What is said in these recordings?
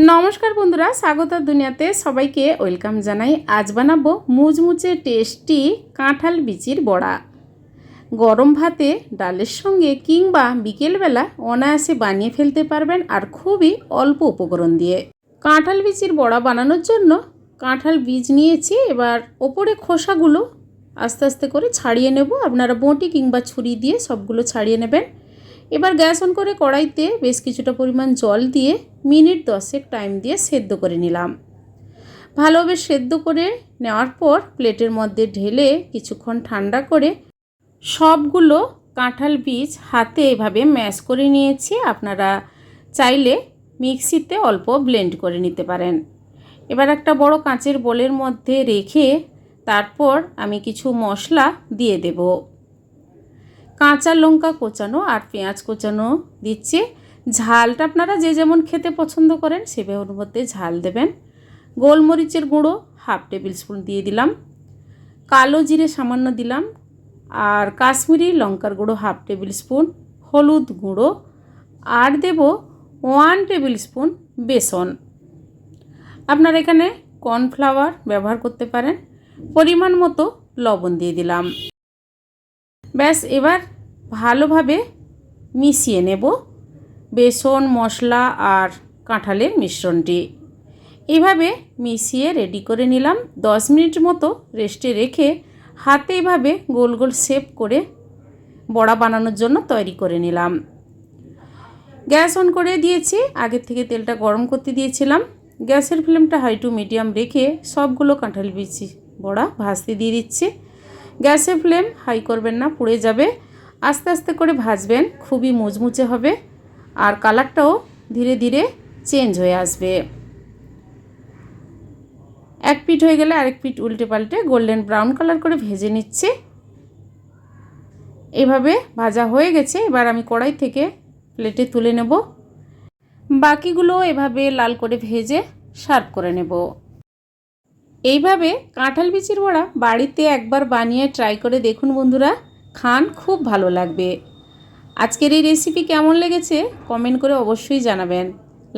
নমস্কার বন্ধুরা, স্বাগত দুনিয়াতে সবাইকে ওয়েলকাম জানাই। আজ বানাবো মুচমুচে টেস্টি কাঁঠাল বিচির বড়া। গরম ভাতে ডালের সঙ্গে কিংবা বিকেলবেলা অনায়াসে বানিয়ে ফেলতে পারবেন, আর খুবই অল্প উপকরণ দিয়ে। কাঁঠাল বিচির বড়া বানানোর জন্য কাঁঠাল বীজ নিয়েছি। এবার ওপরে খোসাগুলো আস্তে আস্তে করে ছাড়িয়ে নেব। আপনারা বঁটি কিংবা ছুরি দিয়ে সবগুলো ছাড়িয়ে নেবেন। এবার গ্যাস অন করে কড়াইতে বেশ কিছুটা পরিমাণ জল দিয়ে মিনিট 10 টাইম দিয়ে সেদ্ধ করে নিলাম। ভালোভাবে সেদ্ধ করে নেওয়ার পর প্লেটের মধ্যে ঢেলে কিছুক্ষণ ঠান্ডা করে সবগুলো কাঁঠাল বীজ হাতে এভাবে ম্যাশ করে নিয়েছি। আপনারা চাইলে মিক্সিতে অল্প ব্লেন্ড করে নিতে পারেন। এবার একটা বড় কাঁচের বোলের মধ্যে রেখে তারপর আমি কিছু মশলা দিয়ে দেব। কাঁচা লঙ্কা কোচানো আর পেঁয়াজ কোচানো দিচ্ছি। ঝালটা আপনারা যে যেমন খেতে পছন্দ করেন সেভাবে ওর মধ্যে ঝাল দেবেন। গোলমরিচের গুঁড়ো হাফ টেবিল স্পুন দিয়ে দিলাম, কালো জিরে সামান্য দিলাম, আর কাশ্মীরি লঙ্কার গুঁড়ো হাফ টেবিল স্পুন, হলুদ গুঁড়ো, আর দেব 1 টেবিল স্পুন বেসন। আপনারা এখানে কর্নফ্লাওয়ার ব্যবহার করতে পারেন। পরিমাণ মতো লবণ দিয়ে দিলাম। ব্যাস, এবার ভালোভাবে মিশিয়ে নেব বেসন, মশলা আর কাঁঠালের মিশ্রণটি। এইভাবে মিশিয়ে রেডি করে নিলাম। 10 মিনিট মতো রেস্টে রেখে হাতে এভাবে গোল গোল শেপ করে বড়া বানানোর জন্য তৈরি করে নিলাম। গ্যাস অন করে দিয়েছি। আগের থেকে তেলটা গরম করতে দিয়েছিলাম। গ্যাসের ফ্লেমটা হাই টু মিডিয়াম রেখে সবগুলো কাঁঠাল বিচি বড়া ভাজতে দিয়ে দিচ্ছি। গ্যাসের ফ্লেম হাই করবেন না, পুড়ে যাবে। আস্তে আস্তে করে ভাজবেন, খুবই মুচমুচে হবে আর কালারটাও ধীরে ধীরে চেঞ্জ হয়ে আসবে। এক পিঠ হয়ে গেলে আরেক পিঠ উল্টে পাল্টে গোল্ডেন ব্রাউন কালার করে ভেজে নিচ্ছি। এভাবে ভাজা হয়ে গেছে। এবার আমি কড়াই থেকে প্লেটে তুলে নেব। বাকিগুলো এভাবে লাল করে ভেজে সার্ভ করে নেব। এইভাবে কাঁঠাল বিচির বড়া বাড়িতে একবার বানিয়ে ট্রাই করে দেখুন বন্ধুরা, খান, খুব ভালো লাগবে। আজকের এই রেসিপি কেমন লেগেছে কমেন্ট করে অবশ্যই জানাবেন,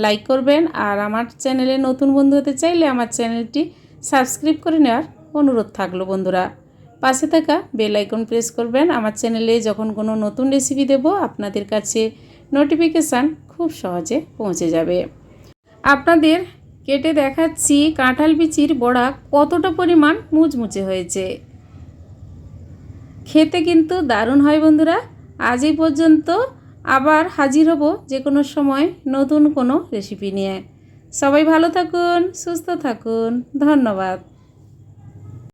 লাইক করবেন। আর আমার চ্যানেলে নতুন বন্ধু হতে চাইলে আমার চ্যানেলটি সাবস্ক্রাইব করে নেওয়ার অনুরোধ থাকলো বন্ধুরা। পাশে থাকা বেল আইকন প্রেস করবেন। আমার চ্যানেলে যখন কোনো নতুন রেসিপি দেব আপনাদের কাছে নোটিফিকেশান খুব সহজে পৌঁছে যাবে। আপনাদের কেটে দেখাচ্ছি কাঁঠাল বিচির বড়া কতটা পরিমাণ মুচমুচে হয়েছে। খেতে কিন্তু দারুণ হয় বন্ধুরা। আজ এই পর্যন্ত, আবার হাজির হব যে কোনো সময় নতুন কোনো রেসিপি নিয়ে। সবাই ভালো থাকুন, সুস্থ থাকুন, ধন্যবাদ।